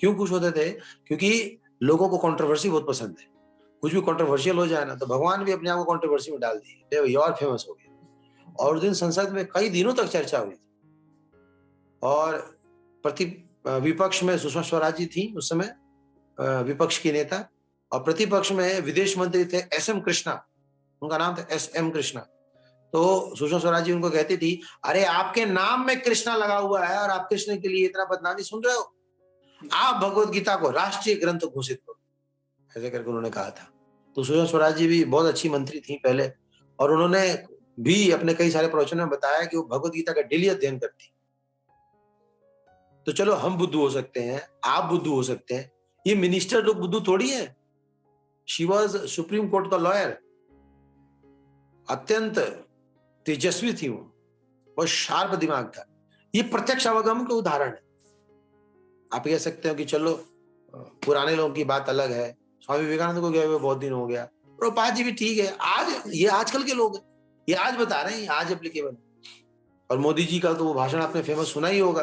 क्यों खुश होते थे? क्योंकि लोगों को कंट्रोवर्सी बहुत पसंद है। कुछ भी कंट्रोवर्शियल हो जाए ना तो भगवान भी अपने आप को कंट्रोवर्सी में डाल दिए, ये और फेमस हो गया। और उस दिन संसद में कई दिनों तक चर्चा हुई थी। और विपक्ष में सुषमा स्वराज जी थी उस समय, विपक्ष की नेता, और प्रतिपक्ष में विदेश मंत्री थे SM कृष्णा, उनका नाम था SM कृष्णा। तो सुषमा स्वराज जी उनको कहती थी, अरे आपके नाम में कृष्णा लगा हुआ है और आप कृष्ण के लिए इतना बदनामी सुन रहे हो, आप भगवत गीता को राष्ट्रीय ग्रंथ घोषित करो, ऐसे करके उन्होंने कहा था। तो सुषमा स्वराज जी भी बहुत अच्छी मंत्री थी पहले, और उन्होंने भी अपने कई सारे प्रवचन में बताया कि वो भगवत गीता का डेली अध्ययन करती। तो चलो हम बुद्धू हो सकते हैं, आप बुद्धू हो सकते हैं, ये मिनिस्टर लोग बुद्धू थोड़ी है। शी वॉज सुप्रीम कोर्ट का लॉयर, अत्यंत तेजस्वी थी वो, बहुत शार्प दिमाग था। ये प्रत्यक्ष अवगम का उदाहरण है। आप कह सकते हो कि चलो पुराने लोगों की बात अलग है, स्वामी विवेकानंद को गए हुए बहुत दिन हो गया, प्रभुपाद जी भी ठीक है, आज ये आजकल के लोग हैं, ये आज बता रहे हैं, आज एप्लीकेबल। और मोदी जी का तो वो भाषण आपने फेमस सुना ही होगा,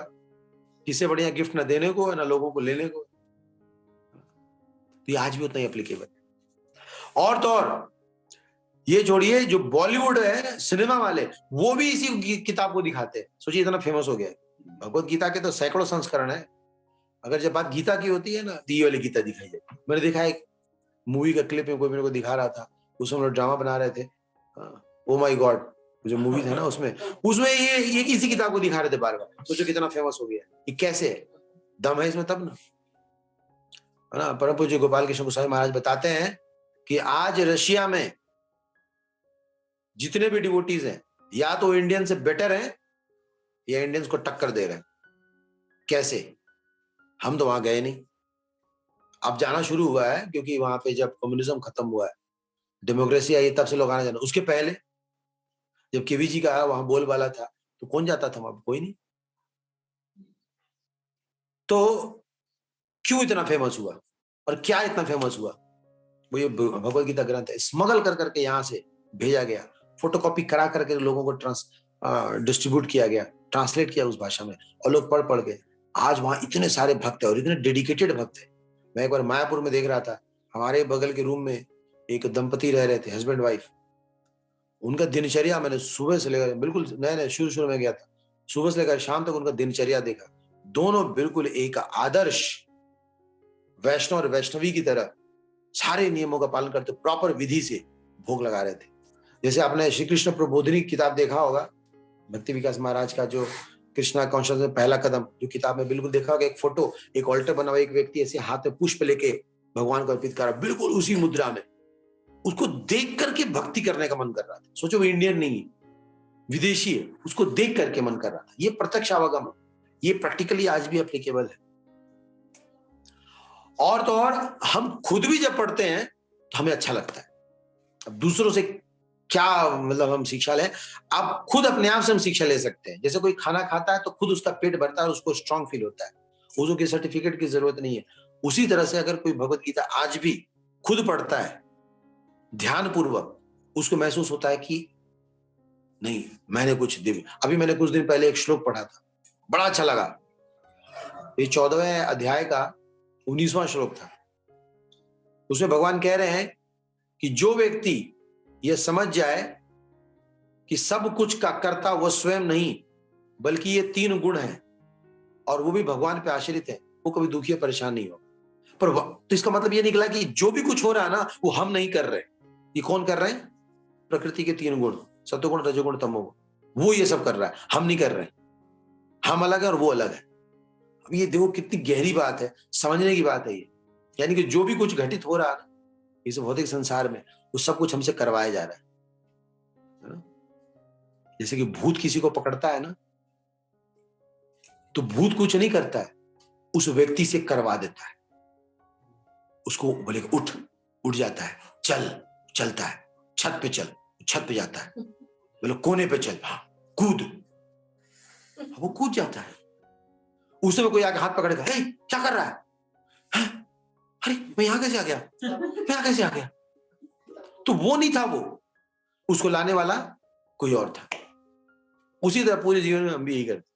किससे बढ़िया गिफ्ट ना देने को है ना लोगों को लेने को, तो ये आज भी उतना ही एप्लीकेबल। और तो और ये छोड़िए, जो बॉलीवुड है सिनेमा वाले, वो भी इसी किताब को दिखाते हैं। सोचिए इतना फेमस हो गया। भगवत गीता के तो सैकड़ों संस्करण है। अगर जब बात गीता की होती है ना, तो ये वाली गीता दिखाई जाती है। मैंने देखा एक मूवी का क्लिप में कोई मेरे को दिखा रहा था, उसमें लोग ड्रामा बना रहे थे, ओ माय गॉड जो मूवी था ना, उसमें ये इसी किताब को दिखा रहे थे बार बार। सोचो कितना फेमस हो गया, ये कैसे है, दम है इसमें तब ना, है ना। परम पूज्य गोपाल कृष्ण गोस्वामी महाराज बताते हैं कि आज रशिया में जितने भी डिवोटीज हैं, या तो इंडियन से बेटर हैं या इंडियंस को टक्कर दे रहे हैं। कैसे? हम तो वहां गए नहीं, अब जाना शुरू हुआ है, क्योंकि वहां पे जब कम्युनिज्म खत्म हुआ है, डेमोक्रेसी आई, तब से लोग आना जाना। उसके पहले जब केवी जी का वहां बोलबाला था, तो कौन जाता था वहां? कोई नहीं। तो क्यों इतना फेमस हुआ और क्या इतना फेमस हुआ? वो ये भगवत गीता ग्रंथ है, स्मगल कर करके यहां से भेजा गया, फोटोकॉपी करा करके लोगों को डिस्ट्रीब्यूट किया गया, ट्रांसलेट किया उस भाषा में, और लोग पढ़ पढ़ के आज वहां इतने सारे भक्त है और इतने डेडिकेटेड भक्त है। मैं एक बार मायापुर में देख रहा था, हमारे बगल के रूम में एक दंपति रह रहे थे, हस्बैंड वाइफ। उनका दिनचर्या मैंने सुबह से लेकर, बिल्कुल नए नए शुरू में गया था, सुबह से लेकर शाम तक उनका दिनचर्या देखा। दोनों बिल्कुल एक आदर्श वैष्णव और वैष्णवी की तरह सारे नियमों का पालन करते, प्रॉपर विधि से भोग लगा रहे थे। जैसे आपने श्री कृष्ण प्रबोधिनी किताब देखा होगा, भक्ति विकास महाराज का जो कृष्णा कॉन्शियस में पहला कदम, जो किताब में बिल्कुल देखा होगा, एक फोटो, एक ऑल्टर बना हुआ, एक व्यक्ति ऐसे हाथ में पुष्प लेके भगवान को अर्पित कर रहा, बिल्कुल उसी मुद्रा में। उसको देख करके भक्ति करने का मन कर रहा था। सोचो वो इंडियन नहीं है, विदेशी है, उसको देख करके मन कर रहा था। ये प्रत्यक्ष आवागम है, ये प्रैक्टिकली आज भी एप्लीकेबल है। और तो और हम खुद भी जब पढ़ते हैं तो हमें अच्छा लगता है। अब दूसरों से क्या मतलब हम शिक्षा लें? आप खुद अपने आप से हम शिक्षा ले सकते हैं। जैसे कोई खाना खाता है तो खुद उसका पेट भरता है, उसको स्ट्रांग फील होता है, उसको की सर्टिफिकेट की जरूरत नहीं है। उसी तरह से अगर कोई भगवत गीता आज भी खुद पढ़ता है ध्यान पूर्वक, उसको महसूस होता है कि नहीं, मैंने कुछ दिव्य। अभी मैंने कुछ दिन पहले एक श्लोक पढ़ा था, बड़ा अच्छा लगा। ये 14वें अध्याय का 19वां श्लोक था। उसमें भगवान कह रहे हैं कि जो व्यक्ति यह समझ जाए कि सब कुछ का कर्ता वह स्वयं नहीं, बल्कि ये 3 गुण हैं और वो भी भगवान पे आश्रित है, वो कभी दुखी या परेशान नहीं होगा। पर तो इसका मतलब ये निकला कि जो भी कुछ हो रहा है ना, वो हम नहीं कर रहे। ये कौन कर रहे हैं? प्रकृति के 3 गुण, सत्वगुण, रजोगुण, तमोगुण, वो ये सब कर रहा है, हम नहीं कर रहे। हम अलग है और वो अलग है। अब ये देखो कितनी गहरी बात है, समझने की बात है ये। यानी कि जो भी कुछ घटित हो रहा है इस भौतिक संसार में, वो सब कुछ हमसे करवाया जा रहा है ना? जैसे कि भूत किसी को पकड़ता है ना, तो भूत कुछ नहीं करता है, उस व्यक्ति से करवा देता है। उसको बोले उठ, उठ जाता है, चल, चलता है, छत पे चल, छत पे जाता है, बोले कोने पे चल, हाँ, कूद, वो कूद जाता है। उस समय कोई आके हाथ पकड़ेगा, हे क्या कर रहा है? अरे मैं यहां कैसे आ गया, मैं यहां कैसे आ गया? तो वो नहीं था, वो उसको लाने वाला कोई और था। उसी तरह पूरे जीवन में हम भी यही करते।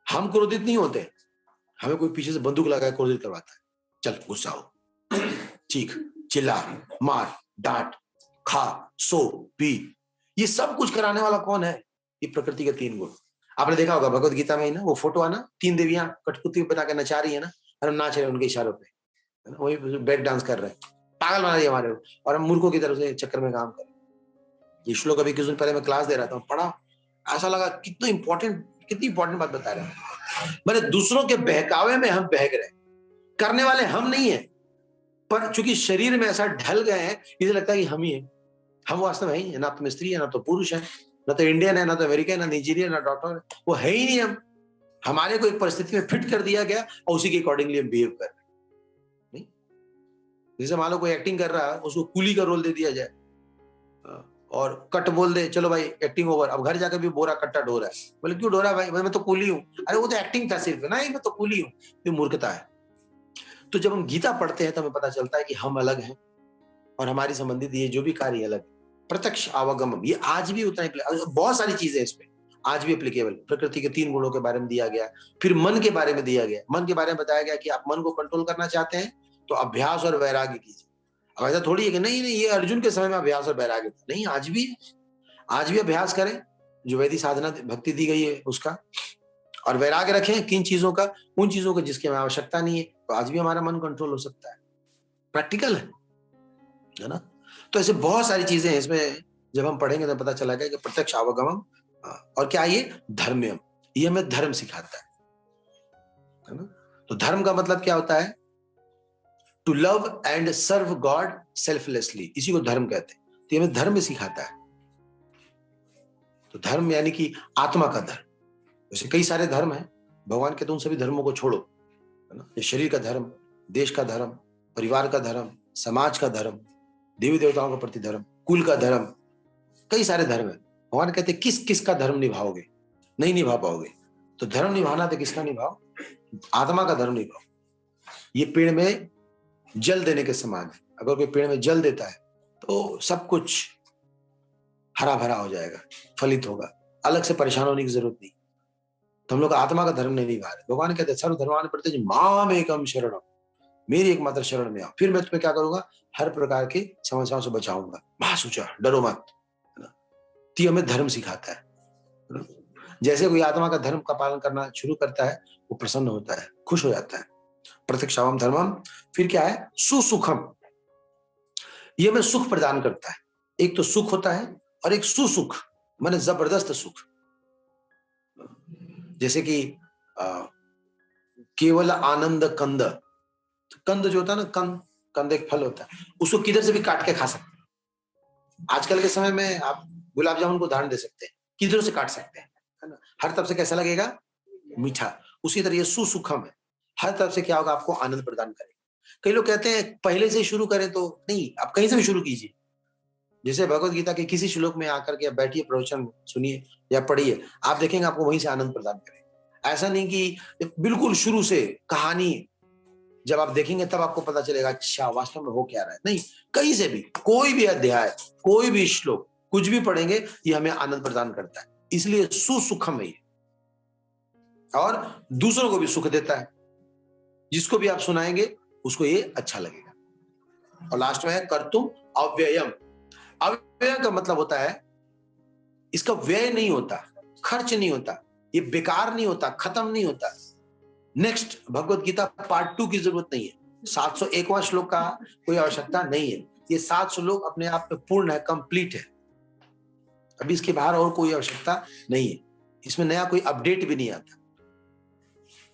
हम क्रोधित नहीं होते, हमें कोई पीछे से बंदूक लगा क्रोधित करवाता है, चल गुस्सा हो, चीख, चिल्ला, मार, डांट, खा, सो, पी, ये सब कुछ कराने वाला कौन है? ये प्रकृति के 3 गुण। आपने देखा होगा भगवत गीता में ही ना, वो फोटो है ना, 3 देवियां कठपुतली बना के नचा रही है ना, और हम नाच रहे हैं उनके इशारों पे, है ना, वही बैक डांस कर रहे हैं, पागल बना दिया हमारे, और हम मूर्खों की तरफ से चक्कर में काम कर रहे हैं। ये श्लोक अभी कुछ दिन पहले मैं क्लास दे रहा था, पढ़ा, ऐसा लगा कितनी इंपॉर्टेंट बात बता रहे हैं। मैंने दूसरों के बहकावे में हम बहक रहे हैं, करने वाले हम नहीं है, पर चूंकि शरीर में ऐसा ढल गए हैं, इसे लगता है कि हम ही है। हम वास्तव में ही है, ना तो स्त्री है, ना तो पुरुष है, ना तो इंडियन है, ना तो अमेरिकन, ना नाइजीरियन, ना डॉक्टर है, वो है ही नहीं हम। हमारे को एक परिस्थिति में फिट कर दिया गया और उसी के अकॉर्डिंगली हम बिहेव कर रहे हैं। नहीं, जैसे मान लो कोई एक्टिंग कर रहा है, उसको कूली का रोल दे दिया जाए और कट बोल दे, चलो भाई एक्टिंग ओवर, अब घर जाकर भी बोरा कट्टा ढो रहा है, बोले क्यों ढो रहा है भाई? मैं तो कूली हूँ। अरे वो तो एक्टिंग था सिर्फ, नहीं मैं तो कूली हूँ। ये मूर्खता है। तो जब हम गीता पढ़ते हैं तो हमें पता चलता है कि हम अलग हैं और हमारी संबंधित ये जो भी कार्य अलग है। प्रत्यक्ष आवागमन ये आज भी उतना ही, बहुत सारी चीजें इसमें आज भी एप्लीकेबल। प्रकृति के 3 गुणों के बारे में दिया गया, फिर मन के बारे में दिया गया। मन के बारे में बताया गया कि आप मन को कंट्रोल करना चाहते हैं तो अभ्यास और वैराग्य कीजिए। अब ऐसा थोड़ी है कि नहीं नहीं ये अर्जुन के समय में अभ्यास और वैराग्य था, नहीं, आज भी अभ्यास करें जो वैदिक साधना भक्ति दी गई है उसका, और वैराग्य रखें किन चीजों का, उन चीजों को जिसकी हमें आवश्यकता नहीं है, तो आज भी हमारा मन कंट्रोल हो सकता है। प्रैक्टिकल है ना? तो ऐसे बहुत सारी चीजें हैं इसमें, जब हम पढ़ेंगे तो पता चला कि प्रत्यक्ष आवागमन और क्या ये धर्म्यम, ये हमें धर्म सिखाता है ना? तो धर्म का मतलब क्या होता है? To love and serve God selflessly, इसी को धर्म कहते हैं। तो ये हमें धर्म सिखाता है। तो धर्म यानी कि आत्मा का धर्म। वैसे कई सारे धर्म हैं, भगवान कहते हैं उन सभी धर्मों को छोड़ो, है ना? ये शरीर का धर्म, देश का धर्म, परिवार का धर्म, समाज का धर्म, देवी देवताओं के प्रति धर्म, कुल का धर्म, कई सारे धर्म है। भगवान कहते हैं किस किस का धर्म निभाओगे, नहीं निभा पाओगे। तो धर्म निभाना तो किसका निभाओ? आत्मा का धर्म निभाओ। ये पेड़ में जल देने के समान है। अगर कोई पेड़ में जल देता है तो सब कुछ हरा भरा हो जाएगा, फलित होगा, अलग से परेशान होने की जरूरत नहीं। तो हम लोग आत्मा का धर्म नहीं निभा रहे। भगवान कहते हैं सर्वधर्मान् परित्यज्य माम एकम शरणम, मेरी एकमात्र शरण में आओ, फिर मैं तुम्हें क्या करूंगा? हर प्रकार की समस्याओं से बचाऊंगा। महासुचा, डरो मत। तो हमें धर्म सिखाता है। जैसे कोई आत्मा का धर्म का पालन करना शुरू करता है, वो प्रसन्न होता है, खुश हो जाता है। प्रत्यक्षावम धर्मम, फिर क्या है? सुसुखम, ये हमें सुख प्रदान करता है। एक तो सुख होता है और एक सुसुख, माने जबरदस्त सुख। जैसे कि केवल आनंद कंद, कंद जो होता है ना, कंद एक फल होता है, उसको किधर से भी काट के खा सकते हैं। आजकल के समय में आप गुलाब जामुन को उदाहरण दे सकते हैं, किधर से काट सकते हैं, है ना? हर तरफ से कैसा लगेगा? मीठा। उसी तरह ये सुसुखम है, हर तरफ से क्या होगा? आपको आनंद प्रदान करेगा। कई लोग कहते हैं पहले से शुरू करें, तो नहीं, आप कहीं से भी शुरू कीजिए। जैसे भगवत गीता के किसी श्लोक में आकर के बैठिए, प्रवचन सुनिए या पढ़िए, आप देखेंगे आपको वहीं से आनंद प्रदान करेगा। ऐसा नहीं कि बिल्कुल शुरू से कहानी जब आप देखेंगे तब आपको पता चलेगा अच्छा वास्तव में हो क्या रहा है। नहीं, कहीं से भी कोई भी अध्याय, कोई भी श्लोक, कुछ भी पढ़ेंगे, ये हमें आनंद प्रदान करता है। इसलिए सुसुखम है ये, और दूसरों को भी सुख देता है। जिसको भी आप सुनाएंगे उसको ये अच्छा लगेगा। और लास्ट में है कर्तुम अव्ययम। अव्यय का मतलब होता है इसका व्यय नहीं होता, खर्च नहीं होता, ये बेकार नहीं होता, खत्म नहीं होता। नेक्स्ट भगवत गीता पार्ट 2 की जरूरत नहीं है। 701वां श्लोक का कोई आवश्यकता नहीं है। ये 7 श्लोक अपने आप में पूर्ण है, कंप्लीट है। अभी इसके बाहर और कोई आवश्यकता नहीं है। इसमें नया कोई अपडेट भी नहीं आता।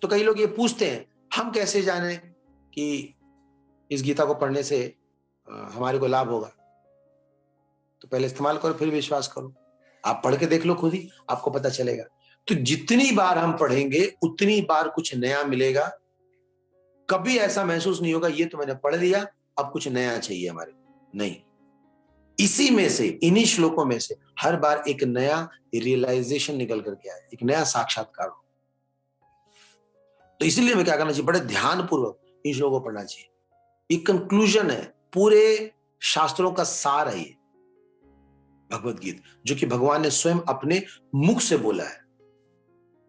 तो कई लोग ये पूछते हैं हम कैसे जाने कि इस गीता को पढ़ने से हमारे को लाभ होगा? तो पहले इस्तेमाल करो, फिर विश्वास करो। आप पढ़ के देख लो, खुद ही आपको पता चलेगा। तो जितनी बार हम पढ़ेंगे उतनी बार कुछ नया मिलेगा। कभी ऐसा महसूस नहीं होगा ये तो मैंने पढ़ लिया, अब कुछ नया चाहिए हमारे, नहीं। इसी में से, इन्हीं श्लोकों में से हर बार एक नया रियलाइजेशन निकल करके आए, एक नया साक्षात्कार हो। तो इसीलिए हमें क्या करना चाहिए? बड़े ध्यानपूर्वक इन श्लोकों को पढ़ना चाहिए। एक कंक्लूजन है, पूरे शास्त्रों का सार है ये भगवत गीता, जो कि भगवान ने स्वयं अपने मुख से बोला है।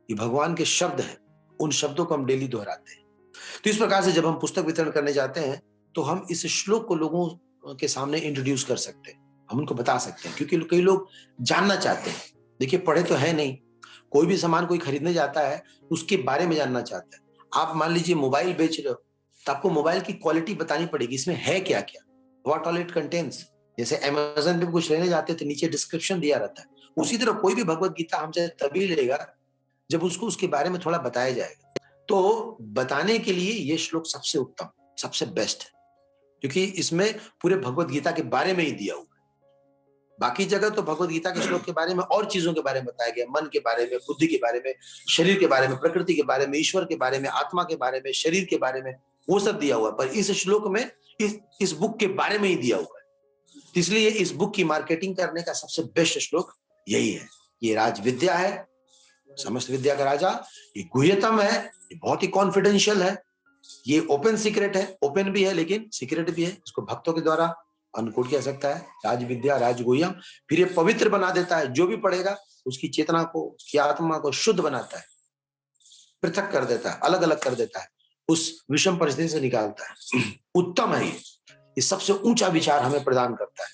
ये भगवान के शब्द हैं, उन शब्दों को हम डेली दोहराते हैं। तो इस प्रकार से जब हम पुस्तक वितरण करने जाते हैं तो हम इस श्लोक को लोगों के सामने इंट्रोड्यूस कर सकते हैं, हम उनको बता सकते हैं, क्योंकि कई लोग जानना चाहते हैं। देखिए पढ़े तो है नहीं, कोई भी सामान कोई खरीदने जाता है उसके बारे में जानना चाहता है। आप मान लीजिए मोबाइल बेच रहे हो, तो आपको मोबाइल की क्वालिटी बतानी पड़ेगी, इसमें है क्या क्या, व्हाट ऑल इट कंटेन्स। जैसे अमेज़न पे कुछ लेने जाते हैं तो नीचे डिस्क्रिप्शन दिया रहता है, उसी तरह कोई भी भगवत गीता हमसे तभी लेगा जब उसको उसके बारे में थोड़ा बताया जाएगा। तो बताने के लिए ये श्लोक सबसे उत्तम, सबसे बेस्ट है, क्योंकि इसमें पूरे भगवत गीता के बारे में ही दिया हुआ है। बाकी जगह तो भगवत गीता के श्लोक के बारे में और चीजों के बारे में बताया गया, मन के बारे में, बुद्धि के बारे में, शरीर के बारे में, प्रकृति के बारे में, ईश्वर के बारे में, आत्मा के बारे में, शरीर के बारे में, वो सब दिया हुआ है। पर इस श्लोक में इस बुक के बारे में ही दिया हुआ है। इसलिए इस बुक की मार्केटिंग करने का सबसे बेस्ट श्लोक यही है। ये राज विद्या है, समस्त विद्या का राजा, ये गुह्यतम है, ये बहुत ही कॉन्फिडेंशियल है, ये ओपन सीक्रेट है, ओपन भी है लेकिन सीक्रेट भी है, इसको भक्तों के द्वारा अनकोड किया सकता है। राज विद्या राज गुह्यम, फिर ये पवित्र बना देता है, जो भी पढ़ेगा उसकी चेतना को, उसकी आत्मा को शुद्ध बनाता है, पृथक कर देता है, अलग अलग कर देता है, उस विषम परिस्थिति से निकालता है। उत्तम है ये सबसे ऊंचा विचार हमें प्रदान करता है,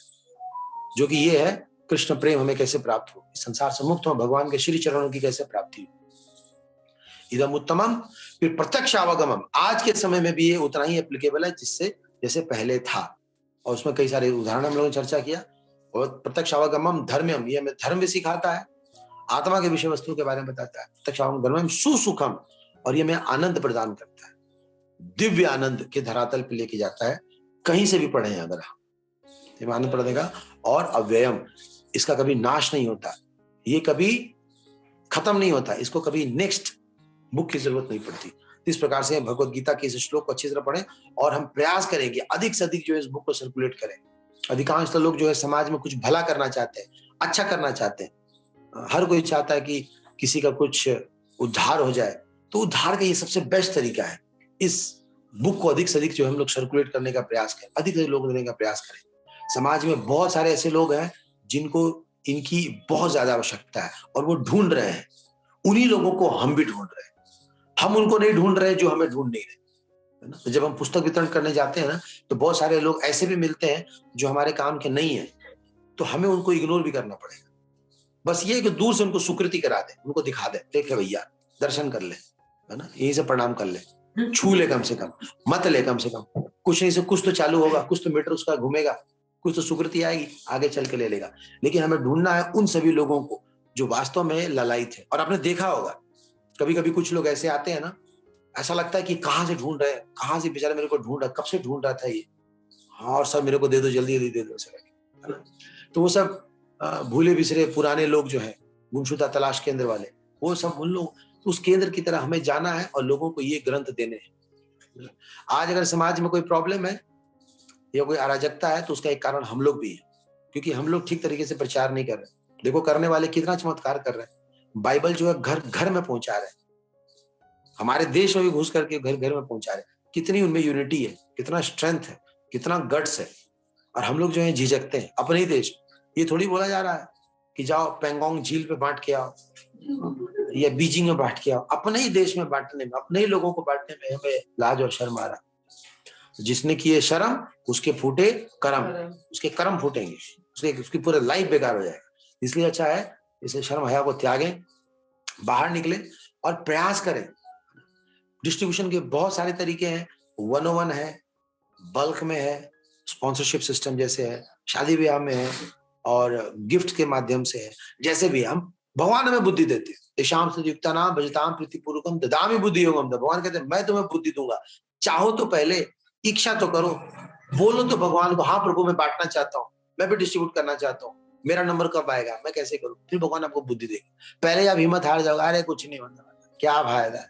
जो कि ये है कृष्ण प्रेम हमें कैसे प्राप्त हो, इस संसार से मुक्त हो, भगवान के श्री चरणों की कैसे प्राप्ति हो। इदम उत्तमम, फिर प्रत्यक्ष आवागमम, आज के समय में भी ये उतना ही एप्लीकेबल है जिससे जैसे पहले था, और उसमें कई सारे उदाहरण हम लोगों ने चर्चा किया। और प्रत्यक्ष आवागमम धर्म्यम, ये हमें धर्म भी सिखाता है, आत्मा के विषय वस्तु के बारे में बताता है। प्रत्यक्ष आवागमम धर्म्यम सुसुखम, और ये हमें आनंद प्रदान करता है, दिव्य आनंद के धरातल पे लेके जाता है। कहीं से भी पढ़े अगर हम, आनंद प्रदेगा। और अव्ययम, इसका कभी नाश नहीं होता, ये कभी खत्म नहीं होता, इसको कभी नेक्स्ट बुक की जरूरत नहीं पड़ती। इस प्रकार से भगवत गीता के इस श्लोक को अच्छी तरह पढ़ें, और हम प्रयास करेंगे अधिक से अधिक जो है इस बुक को सर्कुलेट करें। अधिकांश तो लोग जो है समाज में कुछ भला करना चाहते हैं, अच्छा करना चाहते हैं। हर कोई चाहता है कि किसी का कुछ उद्धार हो जाए, तो उद्धार का ये सबसे बेस्ट तरीका है। इस बुक को अधिक से अधिक जो हम लोग सर्कुलेट करने का प्रयास करें, अधिक से अधिक लोग देने का प्रयास करें। समाज में बहुत सारे ऐसे लोग हैं जिनको इनकी बहुत ज्यादा आवश्यकता है और वो ढूंढ रहे हैं। उन्हीं लोगों को हम भी ढूंढ रहे हैं। हम उनको नहीं ढूंढ रहे जो हमें ढूंढ नहीं रहे, है ना। तो जब हम पुस्तक वितरण करने जाते हैं ना, तो बहुत सारे लोग ऐसे भी मिलते हैं जो हमारे काम के नहीं है, तो हमें उनको इग्नोर भी करना पड़ेगा। बस ये कि दूर से उनको सुकृति करा दे, उनको दिखा दे, देखे भैया दर्शन कर ले, है ना, यहीं से प्रणाम कर ले, छू ले, कम से कम मत ले, कम से कम कुछ नहीं से कुछ तो चालू होगा, कुछ तो मीटर उसका घूमेगा, कुछ तो सुकृति आएगी, आगे चल के ले लेगा। लेकिन हमें ढूंढना है उन सभी लोगों को जो वास्तव में ललायित है। और आपने देखा होगा कभी कभी कुछ लोग ऐसे आते हैं ना, ऐसा लगता है कि कहाँ से ढूंढ रहे हैं, कहाँ से बेचारा मेरे को ढूंढ रहा, कब से ढूंढ रहा था ये, हाँ और सब मेरे को दे दो, जल्दी जल्दी दे दो, है ना। तो वो सब भूले बिसरे पुराने लोग जो है, गुमशुदा तलाश केंद्र वाले, वो सब उन लोग, तो उस केंद्र की तरह हमें जाना है और लोगों को ये ग्रंथ देने हैं। आज अगर समाज में कोई प्रॉब्लम है या कोई अराजकता है, तो उसका एक कारण हम लोग भी है, क्योंकि हम लोग ठीक तरीके से प्रचार नहीं कर रहे। देखो करने वाले कितना चमत्कार कर रहे हैं, बाइबल जो है घर घर में पहुंचा रहे हैं, हमारे देश में भी घुस करके घर घर में पहुंचा रहे हैं। कितनी उनमें यूनिटी है, कितना स्ट्रेंथ है, कितना गट्स है। और हम लोग जो है झिझकते हैं अपने ही देश। ये थोड़ी बोला जा रहा है कि जाओ पेंगोंग झील पे बांट के आओ या बीजिंग में बांट के आओ। अपने ही देश में बांटने में, अपने ही लोगों को बांटने में हमें लाज और शर्म आ रहा। जिसने किए शर्म उसके फूटे कर्म, उसके कर्म फूटेंगे, उसकी पूरा लाइफ बेकार हो जाएगा। इसलिए अच्छा है इसे शर्म हया को त्यागें, बाहर निकले और प्रयास करें। डिस्ट्रीब्यूशन के बहुत सारे तरीके हैं, 101 है, बल्क में है, स्पॉन्सरशिप सिस्टम जैसे है, शादी ब्याह में है, और गिफ्ट के माध्यम से है। जैसे भी हम, भगवान हमें बुद्धि देते हैं, तेषां सद्युक्तानां भजतां प्रीतिपूर्वकं ददामि बुद्धियोगं। भगवान कहते हैं मैं तुम्हें बुद्धि दूंगा, चाहो तो पहले इच्छा तो करो, बोलो तो भगवान को, हाँ प्रभु मैं बांटना चाहता हूँ, मैं भी डिस्ट्रीब्यूट करना चाहता हूँ, मेरा नंबर कब आएगा, मैं कैसे करूँ, फिर भगवान आपको बुद्धि देगा। पहले आप हिम्मत हार जाओगे, अरे कुछ नहीं होता, क्या फायदा,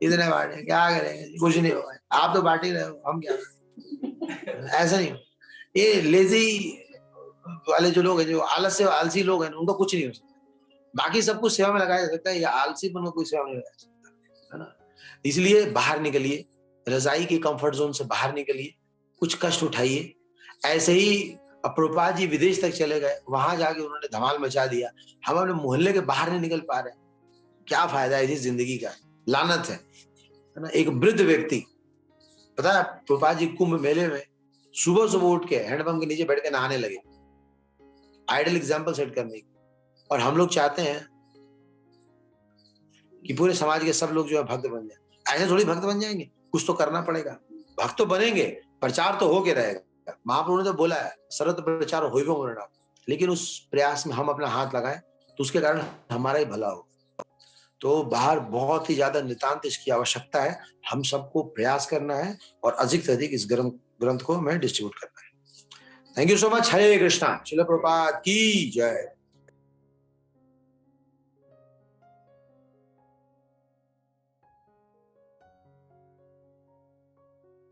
इतने बांटे क्या करेंगे, कुछ नहीं होगा, आप तो बांट ही रहे हो, हम क्या। ऐसा नहीं, ये लेजी वाले जो लोग हैं, जो आलसी लोग हैं, उनका कुछ नहीं हो सकता। बाकी सब कुछ सेवा में लगाया जा सकता है, या आलसीपन में कोई सेवा में लगाया सकता है ना। इसलिए बाहर निकलिए, रजाई के कंफर्ट जोन से बाहर निकलिए, कुछ कष्ट उठाइए। ऐसे ही प्रभुपाद जी विदेश तक चले गए, वहां जाके उन्होंने धमाल मचा दिया। हम अपने मोहल्ले के बाहर नहीं निकल पा रहे, क्या फायदा है इस जिंदगी का, लानत है ना। एक वृद्ध व्यक्ति, पता है प्रभुपाद जी कुंभ मेले में सुबह सुबह उठ के हैंडपंप के नीचे बैठ के नहाने लगे, आइडल एग्जाम्पल सेट करने की। और हम लोग चाहते हैं कि पूरे समाज के सब लोग जो है भक्त बन जाए। ऐसे थोड़ी भक्त बन जाएंगे, कुछ तो करना पड़ेगा। भक्त तो बनेंगे, प्रचार तो होके रहेगा। महाप्रभु ने तो बोला है सर्वत्र प्रचार होइबो मरणा, लेकिन उस प्रयास में हम अपना हाथ लगाएं तो उसके कारण हमारा ही भला हो। तो बाहर बहुत ही ज्यादा नितांत इसकी आवश्यकता है। हम सबको प्रयास करना है और अधिक से अधिक इस ग्रंथ को हमें डिस्ट्रीब्यूट करना है। Thank you so much. Hare Krishna. Srila Prabhupada की जय।